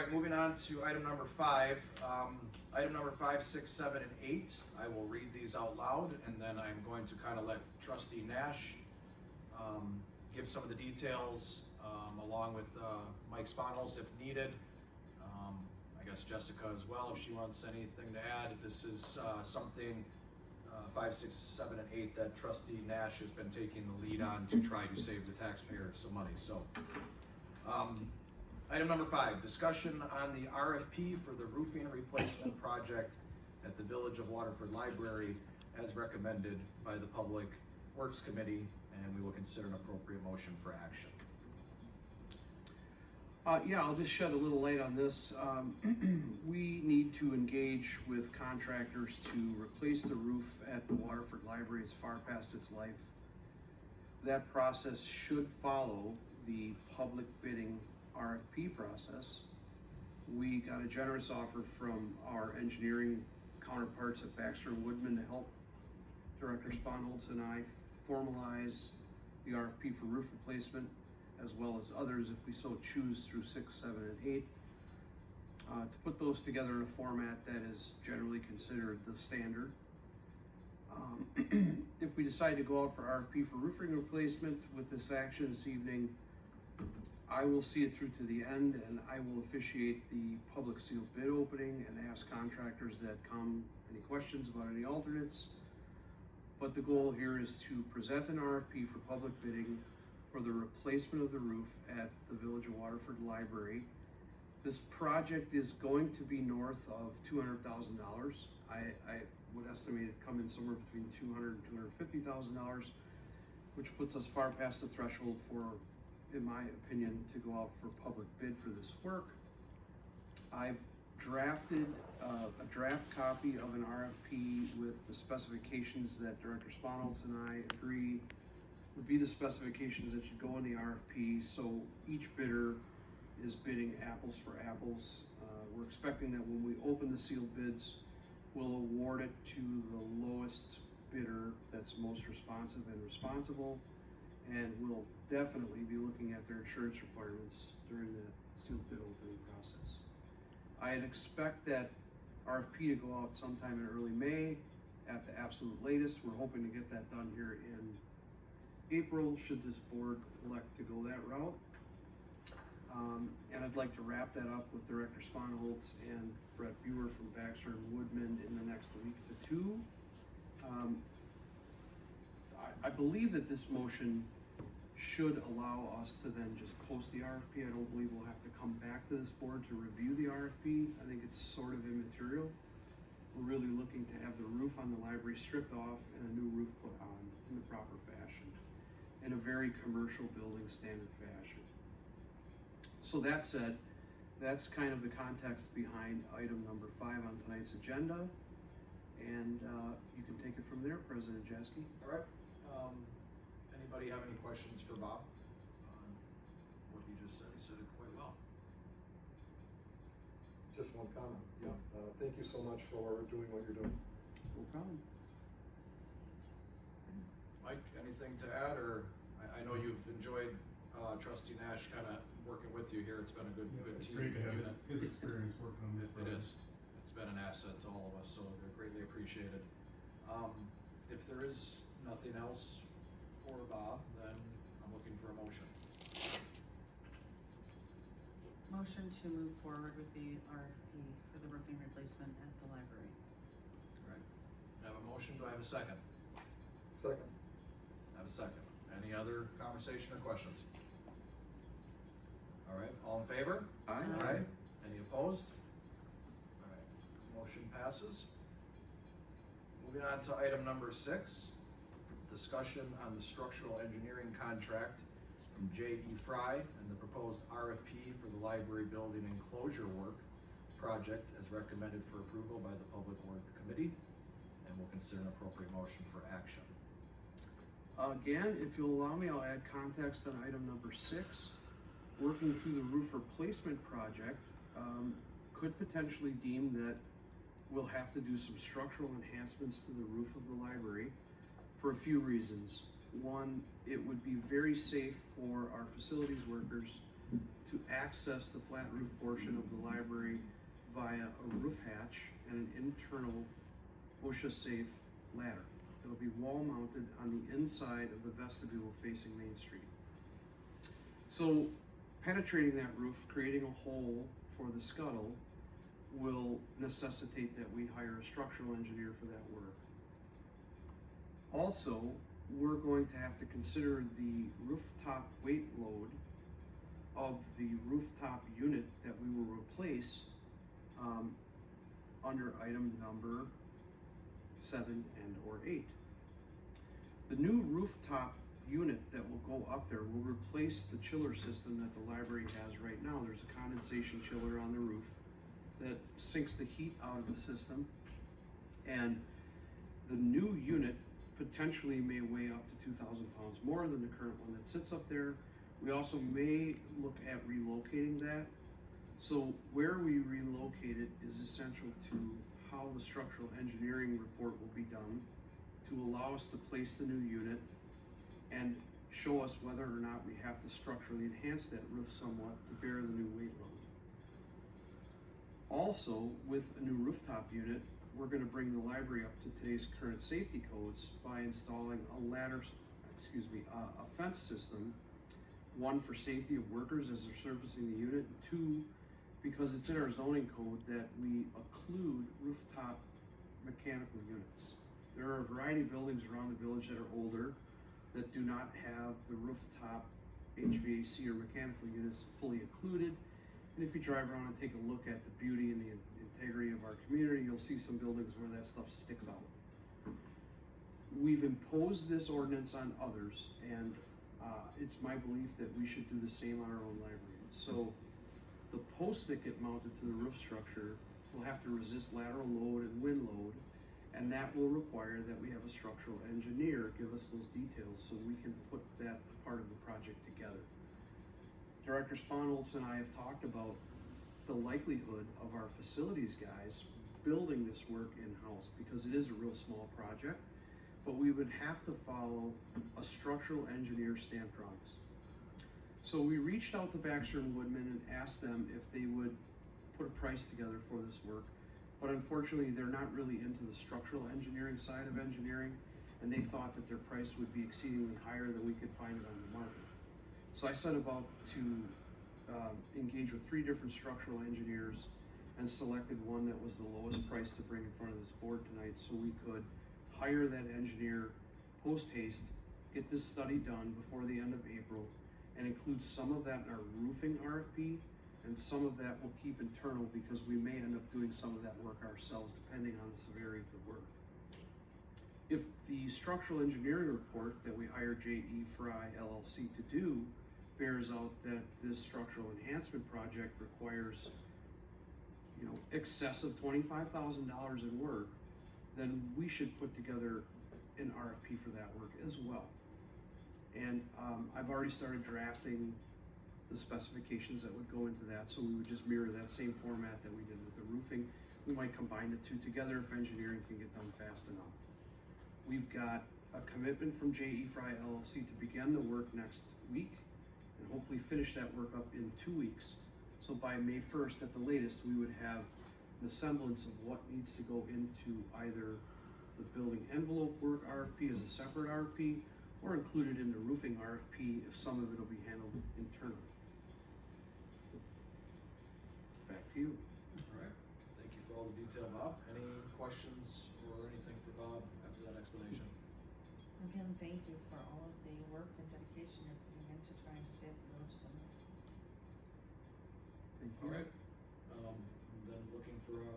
right, moving on to item number 5. Item number 5, 6, 7, and 8. I will read these out loud, and then I'm going to kind of let Trustee Nash give some of the details, along with Mike Sponholz if needed. I guess Jessica as well if she wants anything to add. This is something 5, 6, 7, and 8 that Trustee Nash has been taking the lead on to try to save the taxpayer some money. So, item number 5, discussion on the RFP for the roofing replacement project at the Village of Waterford Library as recommended by the Public Works Committee, and we will consider an appropriate motion for action. Yeah, I'll just shed a little light on this. We need to engage with contractors to replace the roof at the Waterford Library. It's far past its life. That process should follow the public bidding RFP process. We got a generous offer from our engineering counterparts at Baxter and Woodman to help Director Sponholz and I formalize the RFP for roof replacement, as well as others if we so choose through 6, 7, and 8, to put those together in a format that is generally considered the standard. If we decide to go out for RFP for roofing replacement with this action this evening, I will see it through to the end, and I will officiate the public sealed bid opening and ask contractors that come any questions about any alternates. But the goal here is to present an RFP for public bidding for the replacement of the roof at the Village of Waterford Library. This project is going to be north of $200,000. I would estimate it come in somewhere between $200,000 and $250,000, which puts us far past the threshold for, in my opinion, to go out for public bid for this work. I've drafted a draft copy of an RFP with the specifications that Director Sponholz and I agree would be the specifications that should go in the RFP, so each bidder is bidding apples for apples. We're expecting that when we open the sealed bids, we'll award it to the lowest bidder that's most responsive and responsible, and we'll definitely be looking at their insurance requirements during the sealed bid opening process. I'd expect that RFP to go out sometime in early May at the absolute latest. We're hoping to get that done here in April, should this board elect to go that route. And I'd like to wrap that up with Director Sponholz and Brett Buer from Baxter and Woodman in the next week to 2. I believe that this motion should allow us to then just post the RFP. I don't believe we'll have to come back to this board to review the RFP. I think it's sort of immaterial. We're really looking to have the roof on the library stripped off and a new roof put on in the proper fashion, in a very commercial building standard fashion. So that said, that's kind of the context behind item number 5 on tonight's agenda. And you can take it from there, President Jaski. All right. Anybody have any questions for Bob on what he just said? He said it quite well. Just one comment. Yeah. Thank you so much for doing what you're doing. No problem. Mike, anything to add? Or I know you've enjoyed Trustee Nash kind of working with you here. It's been a good It's team great to have unit. his experience working on this It project. is. It's been an asset to all of us, so they're greatly appreciated. If there is nothing else for Bob, then I'm looking for a motion. Motion to move forward with the RFP for the roofing replacement at the library. All right. I have a motion. Do I have a second? Second. I have a second. Any other conversation or questions? All right. All in favor? Aye. Any opposed? All right. Motion passes. Moving on to item number 6, discussion on the structural engineering contract from JE Frey and the proposed RFP for the library building enclosure work project as recommended for approval by the Public Works Committee, and we'll consider an appropriate motion for action. Again, if you'll allow me, I'll add context on item number 6. Working through the roof replacement project, could potentially deem that we'll have to do some structural enhancements to the roof of the library for a few reasons. One, it would be very safe for our facilities workers to access the flat roof portion of the library via a roof hatch and an internal OSHA-safe ladder. It'll be wall-mounted on the inside of the vestibule facing Main Street. So penetrating that roof, creating a hole for the scuttle, will necessitate that we hire a structural engineer for that work. Also, we're going to have to consider the rooftop weight load of the rooftop unit that we will replace under item number 7 and or 8. The new rooftop unit that will go up there will replace the chiller system that the library has right now. There's a condensation chiller on the roof that sinks the heat out of the system, and the new unit potentially may weigh up to 2,000 pounds more than the current one that sits up there. We also may look at relocating that. So where we relocate it is essential to how the structural engineering report will be done to allow us to place the new unit and show us whether or not we have to structurally enhance that roof somewhat to bear the new weight load. Also, with a new rooftop unit, we're going to bring the library up to today's current safety codes by installing a fence system, one for safety of workers as they're servicing the unit, and two, because it's in our zoning code that we occlude rooftop mechanical units. There are a variety of buildings around the village that are older that do not have the rooftop HVAC or mechanical units fully occluded. And if you drive around and take a look at the beauty and the integrity of our community, you'll see some buildings where that stuff sticks out. We've imposed this ordinance on others, and it's my belief that we should do the same on our own library. So the posts that get mounted to the roof structure will have to resist lateral load and wind load, and that will require that we have a structural engineer give us those details so we can put that part of the project together. Director Sponholz and I have talked about the likelihood of our facilities guys building this work in-house because it is a real small project, but we would have to follow a structural engineer stamp drawings. So we reached out to Baxter and Woodman and asked them if they would put a price together for this work, but unfortunately they're not really into the structural engineering side of engineering, and they thought that their price would be exceedingly higher than we could find it on the market. So I set about to engage with 3 different structural engineers and selected one that was the lowest price to bring in front of this board tonight so we could hire that engineer post haste, get this study done before the end of April, and include some of that in our roofing RFP, and some of that we'll keep internal because we may end up doing some of that work ourselves depending on the severity of the work. If the structural engineering report that we hired JE Frey LLC to do bears out that this structural enhancement project requires, excess of $25,000 in work, then we should put together an RFP for that work as well. And I've already started drafting the specifications that would go into that, so we would just mirror that same format that we did with the roofing. We might combine the two together if engineering can get done fast enough. We've got a commitment from JE Frey LLC to begin the work next week and hopefully finish that work up in 2 weeks. So by May 1st at the latest, we would have the semblance of what needs to go into either the building envelope work RFP as a separate RFP or included in the roofing RFP if some of it will be handled internally. Back to you. All right, thank you for all the detail, Bob. Any questions or anything for Bob after that explanation? Again, thank you for all of the work and dedication you're putting into trying to save the roofs. And Thank you. All right, then looking for a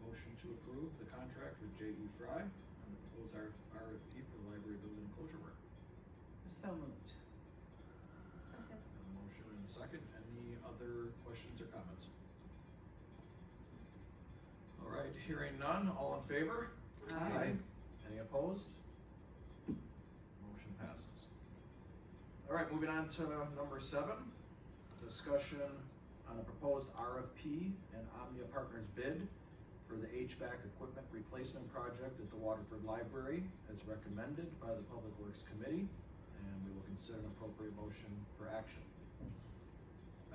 motion to approve the contract with JE Frey and the proposed RFP for library building enclosure work. so moved. Second. A motion and a second. Any other questions or comments? All right, hearing none, all in favor? Aye. Any opposed? Motion passes. All right, moving on to number 7, discussion on a proposed RFP and Omnia Partners bid for the HVAC equipment replacement project at the Waterford Library as recommended by the Public Works Committee, and we will consider an appropriate motion for action.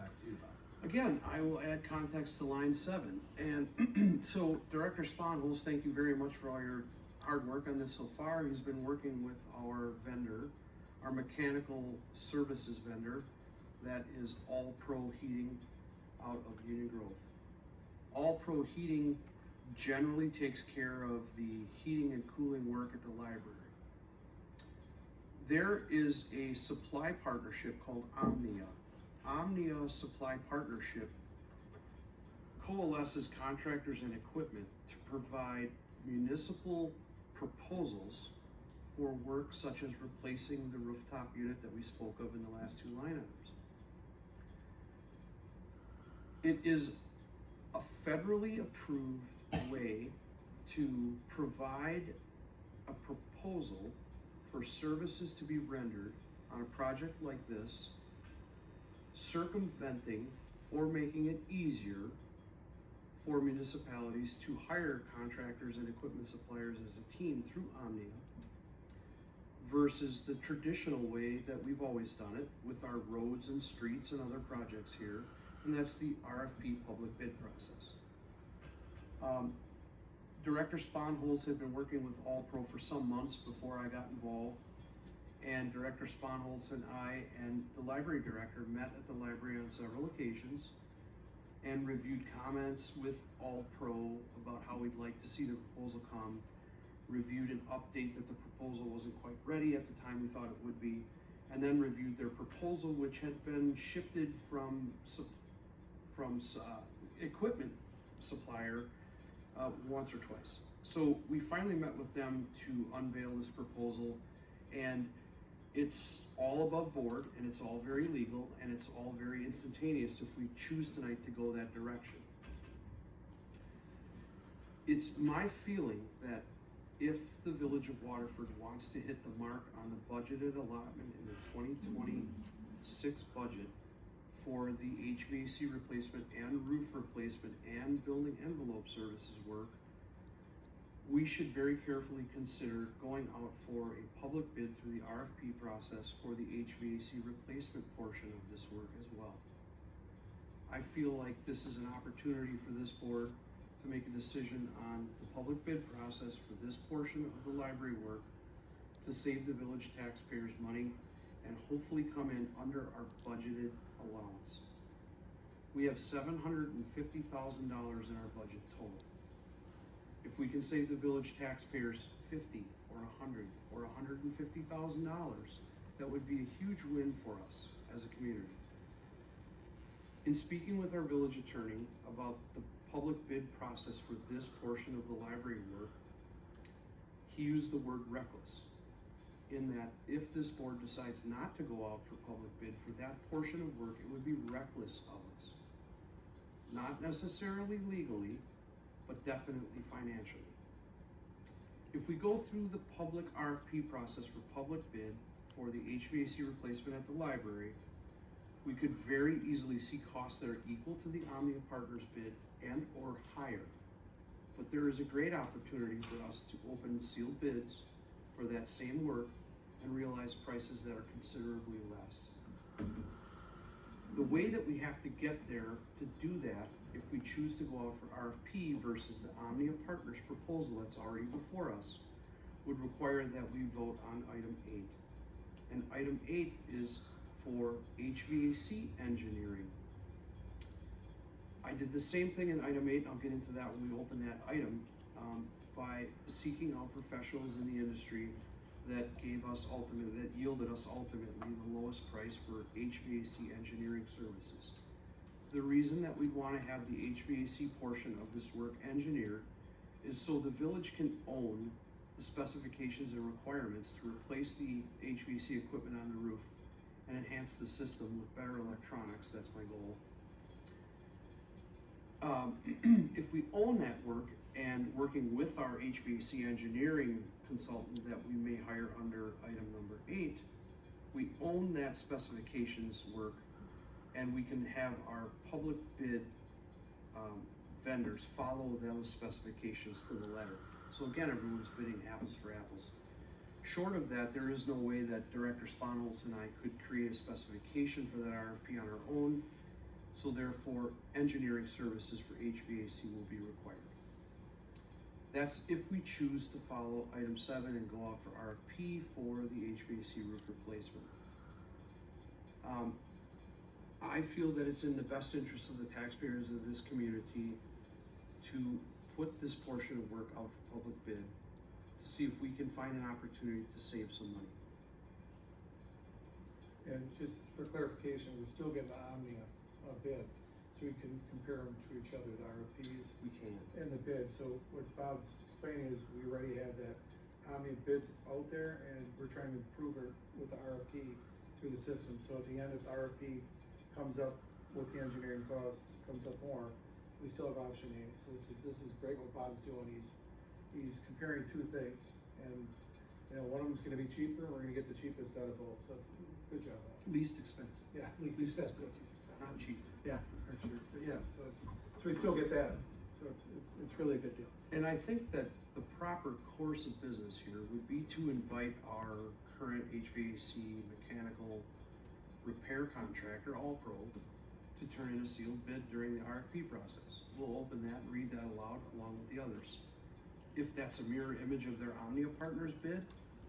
back to you, Bob. Again, I will add context to line 7. And so Director Sponholz, thank you very much for all your hard work on this so far. He's been working with our vendor, our mechanical services vendor, that is All Pro Heating out of Union Grove. All Pro Heating generally takes care of the heating and cooling work at the library. There is a supply partnership called Omnia. Omnia Supply Partnership coalesces contractors and equipment to provide municipal proposals for work such as replacing the rooftop unit that we spoke of in the last 2 line items. It is a federally approved way to provide a proposal for services to be rendered on a project like this, circumventing or making it easier for municipalities to hire contractors and equipment suppliers as a team through Omnia versus the traditional way that we've always done it with our roads and streets and other projects here, and that's the RFP public bid process. Director Sponholz had been working with All Pro for some months before I got involved, and Director Sponholz and I and the library director met at the library on several occasions and reviewed comments with All Pro about how we'd like to see the proposal come, reviewed an update that the proposal wasn't quite ready at the time we thought it would be, and then reviewed their proposal, which had been shifted from equipment supplier once or twice. So we finally met with them to unveil this proposal, and it's all above board, and it's all very legal, and it's all very instantaneous if we choose tonight to go that direction. It's my feeling that if the Village of Waterford wants to hit the mark on the budgeted allotment in the 2026 budget for the HVAC replacement and roof replacement and building envelope services work, we should very carefully consider going out for a public bid through the RFP process for the HVAC replacement portion of this work as well. I feel like this is an opportunity for this board to make a decision on the public bid process for this portion of the library work to save the village taxpayers money and hopefully come in under our budgeted allowance. We have $750,000 in our budget total. If we can save the village taxpayers $50 or $100 or $150,000, that would be a huge win for us as a community. In speaking with our village attorney about the public bid process for this portion of the library work, he used the word reckless, in that if this board decides not to go out for public bid for that portion of work, it would be reckless of us. Not necessarily legally, but definitely financially. If we go through the public RFP process for public bid for the HVAC replacement at the library, we could very easily see costs that are equal to the Omnia Partners bid and or higher. But there is a great opportunity for us to open sealed bids for that same work and realize prices that are considerably less. The way that we have to get there to do that, if we choose to go out for RFP versus the Omnia Partners proposal that's already before us, would require that we vote on item 8. And item 8 is for HVAC engineering. I did the same thing in item 8, and I'll get into that when we open that item, by seeking out professionals in the industry that yielded us ultimately the lowest price for HVAC engineering services. The reason that we'd want to have the HVAC portion of this work engineered is so the village can own the specifications and requirements to replace the HVAC equipment on the roof and enhance the system with better electronics. That's my goal. If we own that work and working with our HVAC engineering consultant that we may hire under item number 8, we own that specifications work, and we can have our public bid vendors follow those specifications to the letter. So again, everyone's bidding apples for apples. Short of that, there is no way that Director Sponholz and I could create a specification for that RFP on our own. So therefore, engineering services for HVAC will be required. That's if we choose to follow item 7 and go out for RFP for the HVAC roof replacement. I feel that it's in the best interest of the taxpayers of this community to put this portion of work out for public bid to see if we can find an opportunity to save some money. And just for clarification, we're still getting the Omnia bid, so we can compare them to each other, the RFPs We can. and the bid. So what Bob's explaining is we already have that Omnia bid out there, and we're trying to improve it with the RFP through the system. So at the end, if the RFP comes up with the engineering costs, comes up more, we still have option A. So this is great what Bob's doing. He's comparing two things, and you know, one of them's gonna be cheaper, and we're gonna get the cheapest out of both. So it's good job, Bob. Least expensive. Yeah, least expensive. Not cheap. Yeah, for sure. But yeah, so we still get that. So it's really a good deal. And I think that the proper course of business here would be to invite our current HVAC mechanical repair contractor, All-Pro, to turn in a sealed bid during the RFP process. We'll open that and read that aloud along with the others. If that's a mirror image of their Omnia Partners bid,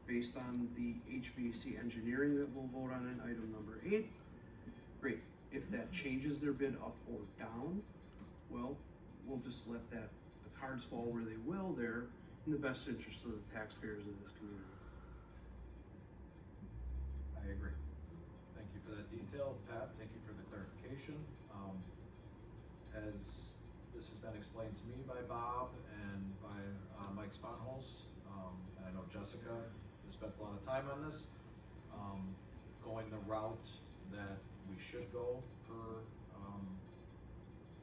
based on the HVAC engineering that we'll vote on in item number 8, great. If that changes their bid up or down, well, we'll just let the cards fall where they will there in the best interest of the taxpayers of this community. I agree. Thank you for that detail, Pat. Thank you for the clarification. As this has been explained to me by Bob and by Mike Sponholz, and I know Jessica has spent a lot of time on this, going the route that we should go for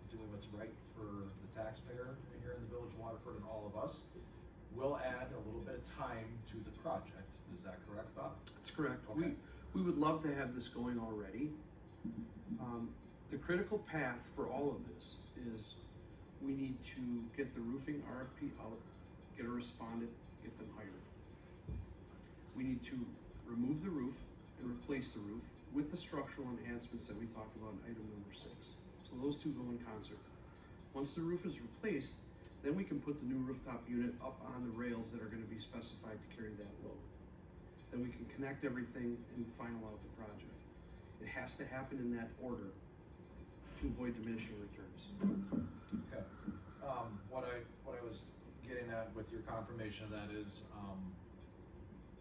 doing what's right for the taxpayer here in the Village of Waterford and all of us will add a little bit of time to the project. Is that correct, Bob? That's correct. Okay. We would love to have this going already. The critical path for all of this is we need to get the roofing RFP out, get a respondent, get them hired. We need to remove the roof and replace the roof with the structural enhancements that we talked about in item number 6. So those two go in concert. Once the roof is replaced, then we can put the new rooftop unit up on the rails that are going to be specified to carry that load. Then we can connect everything and final out the project. It has to happen in that order to avoid diminishing returns. Okay. What I was getting at with your confirmation of that is,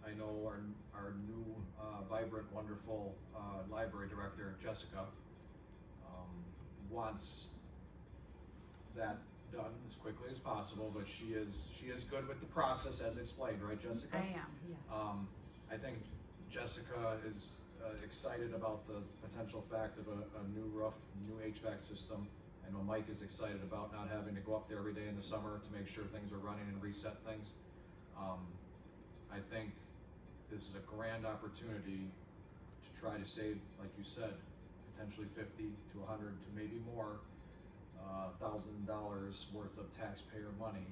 I know our new, vibrant, wonderful, library director, Jessica, wants that done as quickly as possible, but she is good with the process as explained, right, Jessica? I am, yes. I think Jessica is excited about the potential fact of a new roof, new HVAC system. I know Mike is excited about not having to go up there every day in the summer to make sure things are running and reset things. I think this is a grand opportunity to try to save, like you said, potentially 50 to 100 to maybe more $1,000 worth of taxpayer money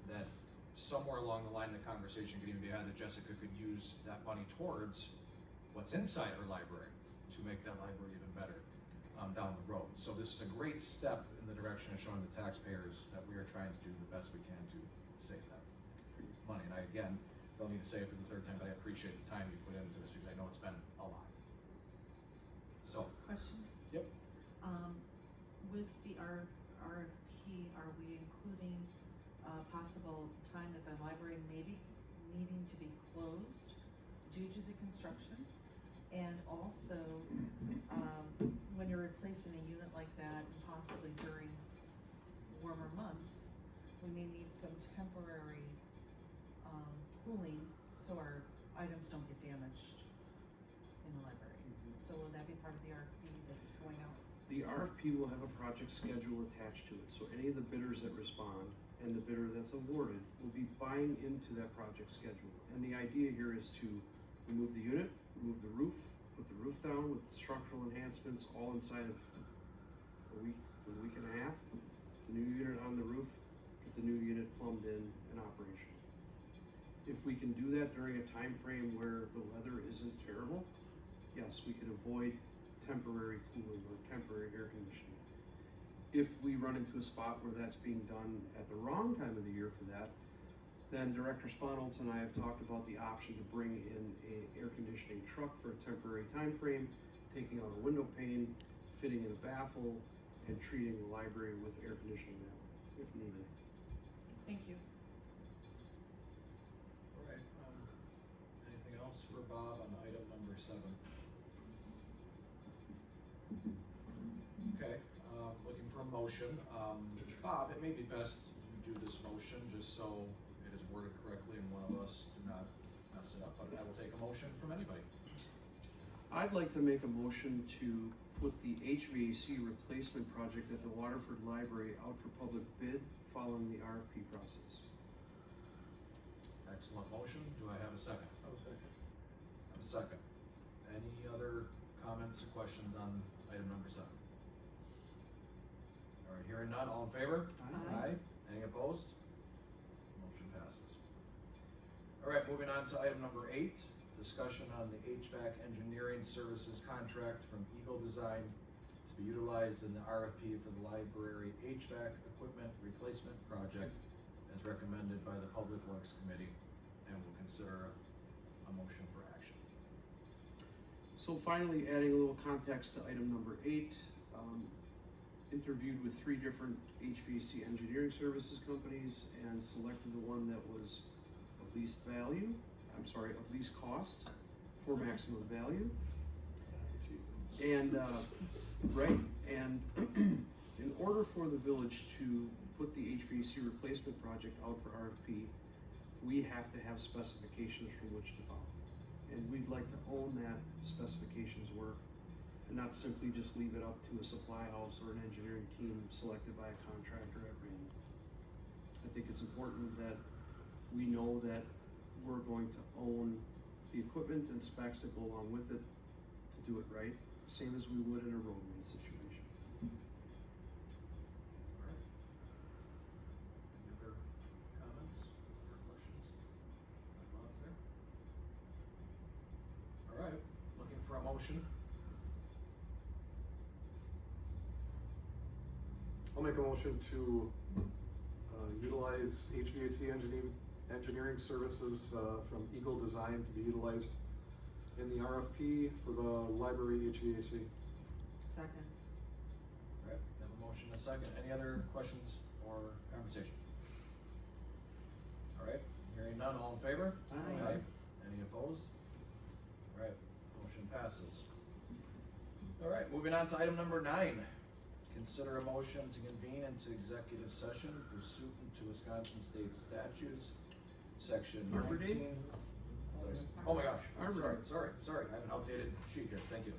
that somewhere along the line the conversation could even be had that Jessica could use that money towards what's inside her library to make that library even better down the road. So this is a great step in the direction of showing the taxpayers that we are trying to do the best we can to save that money. And I, again, don't need to say it for the third time, but I appreciate the time you put into this because I know it's been a lot. So, Question? yep. With the RFP, are we including a possible time that the library may be needing to be closed due to the construction? And also, when you're replacing a unit like that, and possibly during warmer months, we may need some temporary cooling so our items don't get damaged in the library. So will that be part of the RFP that's going out? The RFP will have a project schedule attached to it, so any of the bidders that respond and the bidder that's awarded will be buying into that project schedule. And the idea here is to remove the unit, remove the roof, put the roof down with the structural enhancements all inside of a week and a half, the new unit on the roof, get the new unit plumbed in and operational. If we can do that during a time frame where the weather isn't terrible, yes, we can avoid temporary cooling or temporary air conditioning. If we run into a spot where that's being done at the wrong time of the year for that, then Director Spanholz and I have talked about the option to bring in a air conditioning truck for a temporary time frame, taking out a window pane, fitting in a baffle, and treating the library with air conditioning now, if needed. Thank you. All right, anything else for Bob on item number 7? Okay, looking for a motion. Bob, it may be best you do this motion just so it is worded correctly and one of us do not mess it up, but I will take a motion from anybody. I'd like to make a motion to put the HVAC replacement project at the Waterford Library out for public bid following the RFP process. Excellent motion. Do I have a second? I'll second. I have a second. Any other comments or questions on item number 7? All right, hearing none, all in favor? Aye. Any opposed? Motion passes. All right, moving on to item number 8, discussion on the HVAC engineering services contract from Eagle Design to be utilized in the RFP for the library HVAC equipment replacement project as recommended by the Public Works Committee, and will consider a motion for action. So finally, adding a little context to item number 8, interviewed with 3 different HVAC engineering services companies and selected the one that was of least cost for maximum value. And, in order for the village to put the HVAC replacement project out for RFP, we have to have specifications from which to follow. And we'd like to own that specifications work and not simply just leave it up to a supply house or an engineering team selected by a contractor at random. I think it's important that we know that we're going to own the equipment and specs that go along with it to do it right, same as we would in a roadway situation. All right. Any other comments or questions? Thoughts there? All right, looking for a motion. I'll make a motion to utilize HVAC engineering services from Eagle Design to be utilized in the RFP for the library HVAC. Second. All right, we have a motion and a second. Any other questions or conversation? All right, hearing none, all in favor? Aye. Any opposed? All right, motion passes. All right, moving on to item number 9. Consider a motion to convene into executive session pursuant to Wisconsin State Statutes, section Arbor 19. Day? Oh my gosh, Arbor. sorry, I have an outdated sheet here, thank you.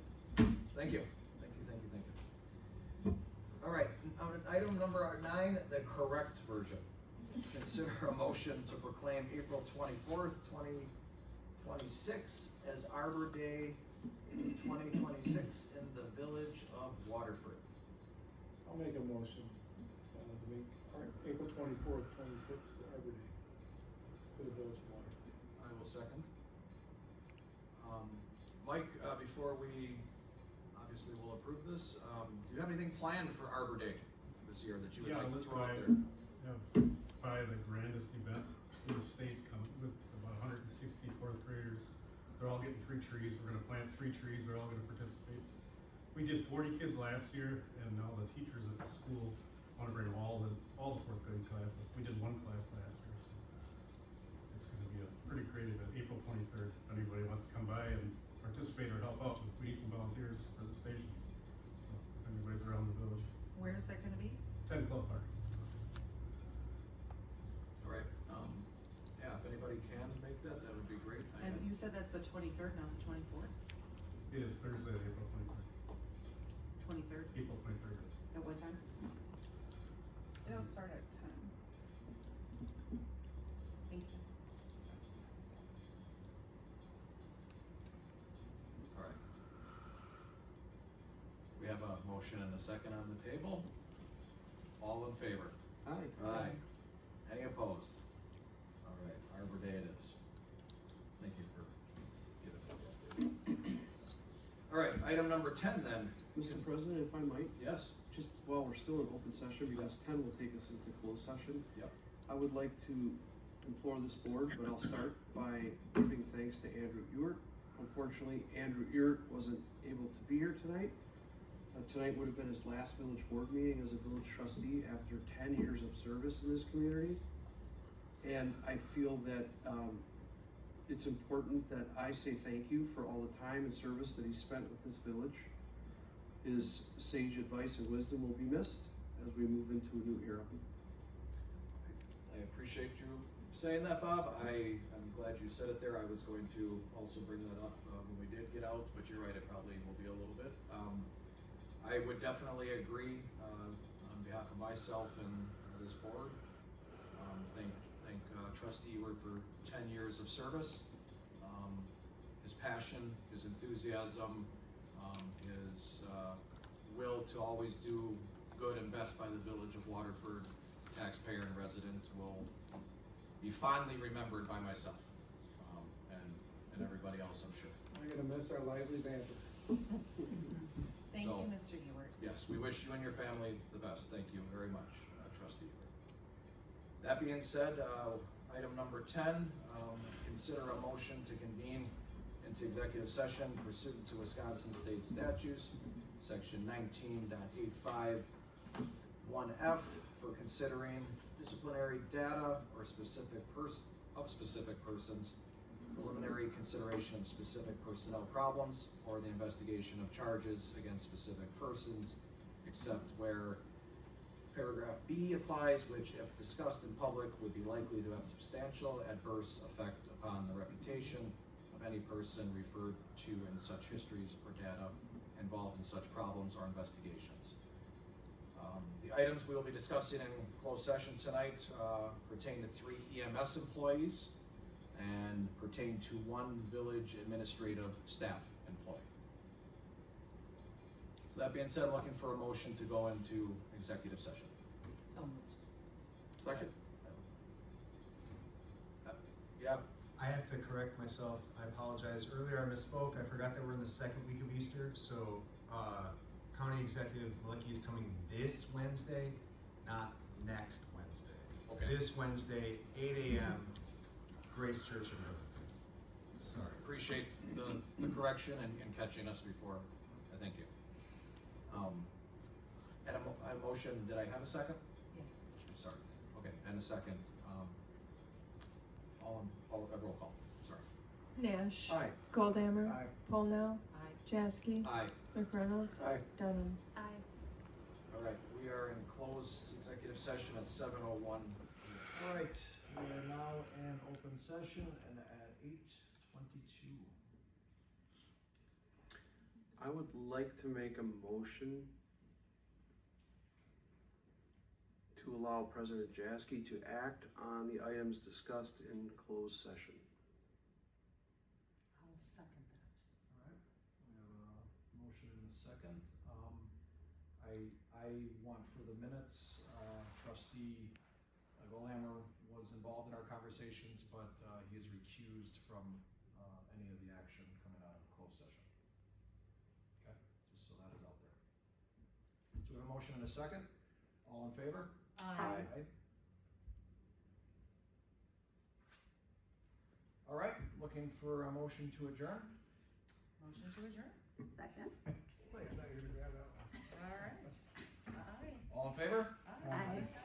Thank you. All right, on item number 9, the correct version. Consider a motion to proclaim April 24th, 2026 as Arbor Day 2026 in the Village of Waterford. I'll make a motion, to make April 24th, 26th, Arbor Day for the Village of Waterford. I will second. Mike, before we obviously will approve this, do you have anything planned for Arbor Day this year that you would like to throw out there? Probably the grandest event in the state, with about 160 fourth graders. They're all getting free trees. We're gonna plant 3 trees. They're all gonna participate. We did 40 kids last year, and now the teachers at the school wanna bring all the fourth grade classes. We did 1 class last year, so it's gonna be a pretty great event, April 23rd. If anybody wants to come by and participate or help out, we need some volunteers for the stations. So if anybody's around the village, Where is that gonna be? 10 Club Park. All right, yeah, if anybody can make that, that would be great. And you said that's the 23rd, not the 24th? It is Thursday, April 23rd. 23rd? April 23rd is. At what time? It'll start at 10. Thank you. All right. We have a motion and a second on the table. All in favor? Aye. Any opposed? All right, Arbor Day it is. Thank you for giving me the update. All right, item number 10 then. Mr. President, if I might, Yes? just while we're still in open session, because 10 will take us into closed session. Yep. I would like to implore this board, but I'll start by giving thanks to Andrew Ewert. Unfortunately, Andrew Ewert wasn't able to be here tonight. Tonight would have been his last village board meeting as a village trustee after 10 years of service in this community. And I feel that it's important that I say thank you for all the time and service that he spent with this village. His sage advice and wisdom will be missed as we move into a new era. I appreciate you saying that, Bob. I'm glad you said it there. I was going to also bring that up when we did get out, but you're right, it probably will be a little bit. I would definitely agree on behalf of myself and this board. Thank Trustee Ewert for 10 years of service. His passion, his enthusiasm, his will to always do good and best by the Village of Waterford taxpayer and resident will be fondly remembered by myself and everybody else, I'm sure. I'm gonna miss our lively banter. Thank So- you, Mr. Ewert. Yes, we wish you and your family the best. Thank you very much, Trustee Ewert. That being said, item number 10, consider a motion to convene into executive session pursuant to Wisconsin State Statutes, section 19.85, 1F, for considering disciplinary data or specific persons, preliminary consideration of specific personnel problems, or the investigation of charges against specific persons, except where paragraph B applies, which if discussed in public would be likely to have substantial adverse effect upon the reputation of any person referred to in such histories or data involved in such problems or investigations. The items we will be discussing in closed session tonight pertain to 3 EMS employees and pertain to 1 village administrative staff employee. So that being said, I'm looking for a motion to go into executive session. So moved. Second. Yeah, I have to correct myself. I apologize. Earlier I misspoke. I forgot that we're in the second week of Easter. So County Executive Malicki is coming this Wednesday, not next Wednesday. Okay. This Wednesday, 8 a.m., Grace Church in Irvington. Sorry. appreciate the correction and catching us before. Thank you. And a motion, did I have a second? Yes. I'm sorry. Okay, and a second. Roll call, sorry. Nash. Aye. Goldhammer. Aye. Polnell. Aye. Jaski. Aye. McReynolds. Aye. Dunham. Aye. All right, we are in closed executive session at 7:01. All right, we are now in open session and at 8:22. I would like to make a motion to allow President Jaski to act on the items discussed in closed session. I'll second that. All right, we have a motion and a second. I want for the minutes, Trustee Goldhammer was involved in our conversations, but he is recused from any of the action coming out of closed session. Okay, just so that is out there. So we have a motion and a second. All in favor? Aye. All right, looking for a motion to adjourn? Motion to adjourn? Second. Wait, I thought you were gonna grab that one. All right. Aye. All in favor? Aye. Aye.